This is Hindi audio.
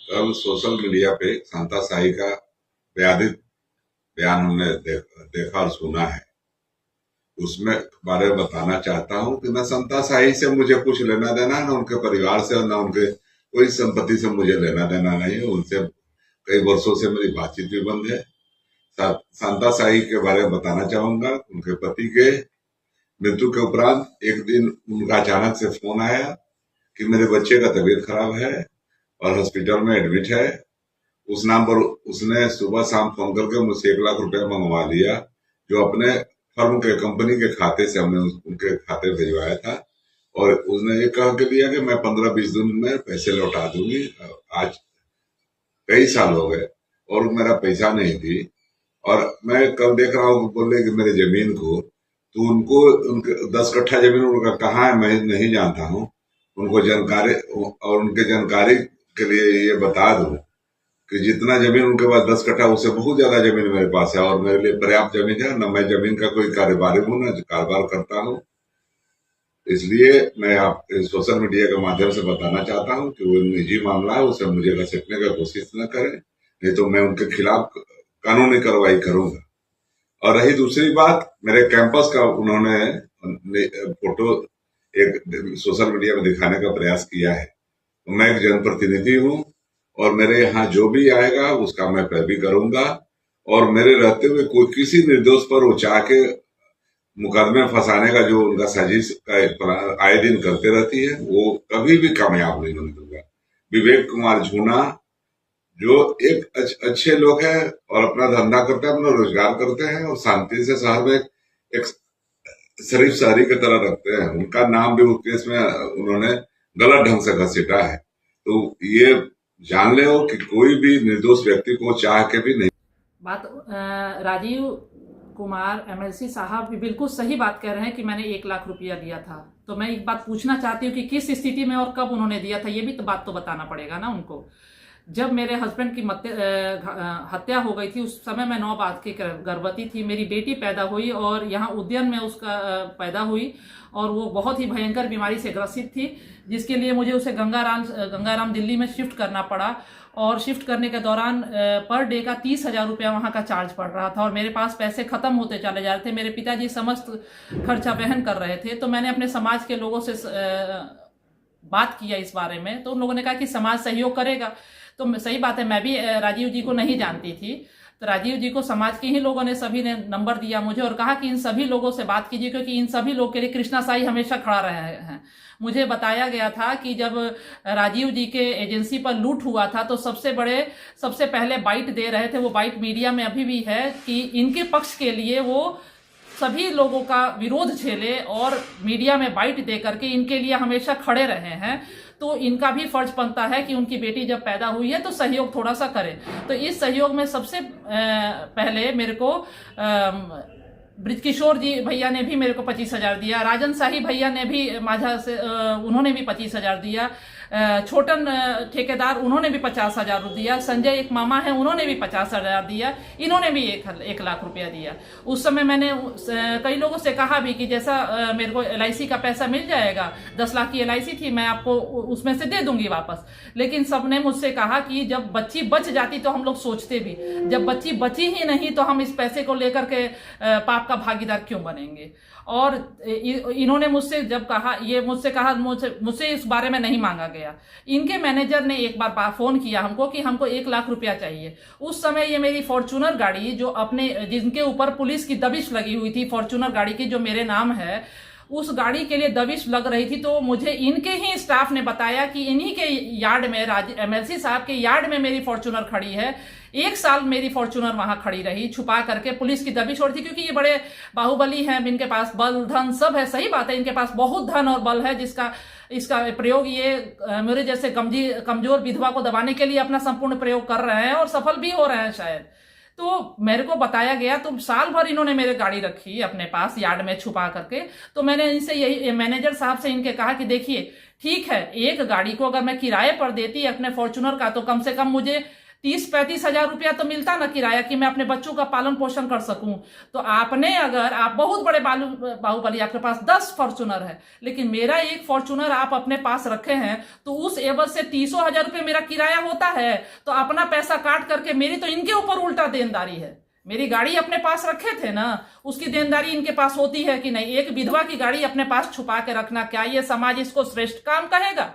कल सोशल मीडिया पे शांता साही का व्याधित बयान हमने देखा और सुना है। उसमें बारे में बताना चाहता हूँ कि न शांता साही से मुझे कुछ लेना देना, न उनके परिवार से, न उनके कोई संपत्ति से मुझे लेना देना नहीं है। उनसे कई वर्षों से मेरी बातचीत भी बंद है। शांता साही के बारे में बताना चाहूंगा। उनके पति के मृत्यु के उपरांत एक दिन उनका अचानक से फोन आया कि मेरे बच्चे का तबीयत खराब है और हॉस्पिटल में एडमिट है। उस नाम पर उसने सुबह शाम फोन करके मुझसे 1 लाख रुपया मंगवा लिया, जो अपने फर्म के कंपनी के खाते से हमने उनके खाते भिजवाया था। और उसने ये कह के दिया कि मैं 15-20 दिन में पैसे लौटा दूंगी। आज कई साल हो गए और मेरा पैसा नहीं दी। और मैं कल देख रहा हूँ, बोले कि मेरे जमीन को, तो उनको उनके 10 कट्ठा जमीन उनका कहाँ है मैं नहीं जानता हूँ। उनको जानकारी और उनके जानकारी के लिए ये बता दूं कि जितना जमीन उनके पास 10 कट्ठा, उससे बहुत ज्यादा जमीन मेरे पास है और मेरे लिए पर्याप्त जमीन है। न मैं जमीन का कोई कारोबारी हूँ, न कारोबार करता हूँ। इसलिए मैं आप सोशल मीडिया के माध्यम से बताना चाहता हूँ कि वो निजी मामला है, उसे मुझे घसीटने की कोशिश न करें, नहीं तो मैं उनके खिलाफ कानूनी कार्रवाई करूंगा। और रही दूसरी बात, मेरे कैंपस का उन्होंने फोटो एक सोशल मीडिया में दिखाने का प्रयास किया है। तो मैं एक जनप्रतिनिधि हूँ और मेरे यहाँ जो भी आएगा उसका मैं पैरवी करूंगा। और मेरे रहते हुए कोई किसी निर्दोष पर वो चाह के मुकदमे फंसाने का जो उनका साजिश का आए दिन करते रहती है, वो कभी भी कामयाब नहीं होने दूंगा। विवेक कुमार झूना जो एक अच्छे लोग हैं और अपना धंधा करते हैं, अपना रोजगार करते हैं और शांति से शहर में एक शरीफ शहरी की तरह रखते हैं, उनका नाम भी उस केस में उन्होंने गलत ढंग से घसीटा है। तो ये जान ले हो कि कोई भी निर्दोष व्यक्ति को चाह के भी नहीं। बात राजीव कुमार एमएलसी साहब भी बिल्कुल सही बात कह रहे हैं कि मैंने 1 लाख रुपया दिया था। तो मैं एक बात पूछना चाहती हूँ कि किस स्थिति में और कब उन्होंने दिया था, ये भी तो बात तो बताना पड़ेगा ना उनको। जब मेरे हस्बैंड की हत्या हो गई थी, उस समय मैं 9 माह की गर्भवती थी। मेरी बेटी पैदा हुई और यहाँ उद्यान में उसका पैदा हुई और वो बहुत ही भयंकर बीमारी से ग्रसित थी, जिसके लिए मुझे उसे गंगाराम दिल्ली में शिफ्ट करना पड़ा। और शिफ्ट करने के दौरान पर डे का 30,000 रुपया वहाँ का चार्ज पड़ रहा था और मेरे पास पैसे खत्म होते चले जा रहे थे। मेरे पिताजी समस्त खर्चा वहन कर रहे थे। तो मैंने अपने समाज के लोगों से बात किया इस बारे में, तो उन लोगों ने कहा कि समाज सहयोग करेगा। तो सही बात है, मैं भी राजीव जी को नहीं जानती थी। तो राजीव जी को समाज के ही लोगों ने सभी ने नंबर दिया मुझे और कहा कि इन सभी लोगों से बात कीजिए, क्योंकि इन सभी लोग के लिए कृष्णा साई हमेशा खड़ा रहे हैं। मुझे बताया गया था कि जब राजीव जी के एजेंसी पर लूट हुआ था तो सबसे पहले बाइट दे रहे थे। वो बाइट मीडिया में अभी भी है कि इनके पक्ष के लिए वो सभी लोगों का विरोध झेले और मीडिया में बाइट दे करके इनके लिए हमेशा खड़े रहे हैं। तो इनका भी फर्ज बनता है कि उनकी बेटी जब पैदा हुई है तो सहयोग थोड़ा सा करें। तो इस सहयोग में सबसे पहले मेरे को ब्रिजकिशोर जी भैया ने भी मेरे को 25,000 दिया। राजन शाही भैया ने भी माझा से उन्होंने भी 25,000 दिया। छोटन ठेकेदार उन्होंने भी 50,000 दिया। संजय एक मामा है, उन्होंने भी 50,000 दिया। इन्होंने भी 1 लाख रुपया दिया। उस समय मैंने कई लोगों से कहा भी कि जैसा मेरे को LIC का पैसा मिल जाएगा, 10 लाख की LIC थी, मैं आपको उसमें से दे दूंगी वापस। लेकिन सबने मुझसे कहा कि जब बच्ची बच जाती तो हम लोग सोचते भी, जब बच्ची बची ही नहीं तो हम इस पैसे को लेकर के पाप का भागीदार क्यों बनेंगे। और इन्होंने मुझसे जब कहा, ये मुझसे इस बारे में नहीं मांगा गया। इनके मैनेजर ने एक बार फोन किया हमको कि हमको 1 लाख रुपया चाहिए। उस समय ये मेरी फॉर्च्यूनर गाड़ी जो जिनके ऊपर पुलिस की दबिश लगी हुई थी, फॉर्च्यूनर गाड़ी की जो मेरे नाम है, उस गाड़ी के लिए दबिश लग रही थी। तो मुझे इनके ही स्टाफ ने बताया कि इन्हीं के यार्ड में, MLC साहब के यार्ड में मेरी फॉर्च्यूनर खड़ी है। 1 साल मेरी फॉर्च्यूनर वहां खड़ी रही छुपा करके, पुलिस की दबिश हो रही थी, क्योंकि ये बड़े बाहुबली हैं, इनके पास बल धन सब है। सही बात है, इनके पास बहुत धन और बल है, इसका प्रयोग ये मेरे जैसे कमजोर विधवा को दबाने के लिए अपना संपूर्ण प्रयोग कर रहे हैं और सफल भी हो रहे हैं शायद। तो मेरे को बताया गया, तो साल भर इन्होंने मेरे गाड़ी रखी अपने पास यार्ड में छुपा करके। तो मैंने इनसे यही मैनेजर साहब से इनके कहा कि देखिए ठीक है, एक गाड़ी को अगर मैं किराए पर देती अपने फॉर्च्यूनर का, तो कम से कम मुझे 30-35 हजार रुपया तो मिलता ना किराया कि मैं अपने बच्चों का पालन पोषण कर सकूं। तो आपने, अगर आप बहुत बड़े बाहुबली, आपके पास 10 फॉर्चूनर है, लेकिन मेरा एक फॉर्चूनर आप अपने पास रखे हैं, तो उस एवज से 30 हजार रुपये मेरा किराया होता है, तो अपना पैसा काट करके मेरी तो इनके ऊपर उल्टा देनदारी है। मेरी गाड़ी अपने पास रखे थे ना, उसकी देनदारी इनके पास होती है कि नहीं? एक विधवा की गाड़ी अपने पास छुपा के रखना, क्या ये समाज इसको श्रेष्ठ काम कहेगा?